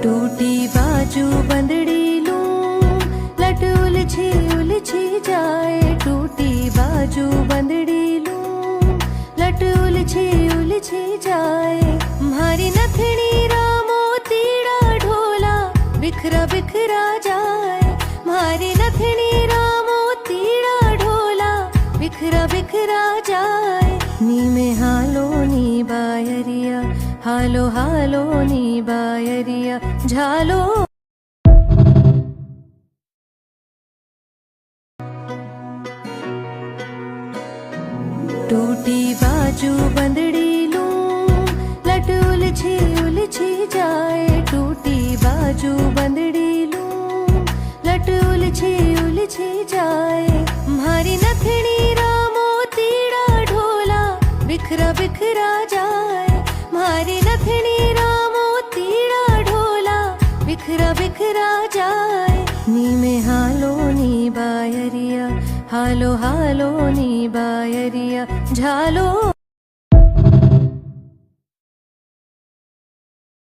टूटी बाजू बंदड़ी लूं, लट उलझी जाए। टूटी बाजू बंदड़ी लूं, लट उलझी जाए। म्हारी नथनी रामो तीड़ा ढोला, बिखरा बिखरा जाए। म्हारी नथनी रामो तीड़ा ढोला, बिखरा बिखरा जाए। नी में हालो नी बायरिया, हालो हालो नी बायरिया, झालो। टूटी बाजू बंदड़ी लूं, लट उलझी जाए। टूटी बाजू बंदड़ी लूं, लट उलझी जाए। म्हारी नथनी रामो तीड़ा ढोला, बिखरा बिखरा जाए। म्हारी नथनी रामो तीड़ा ढोला, बिखरा बिखरा जाए। नी में हालो नी बायरिया, हालो हालो नी बायरिया, झालो।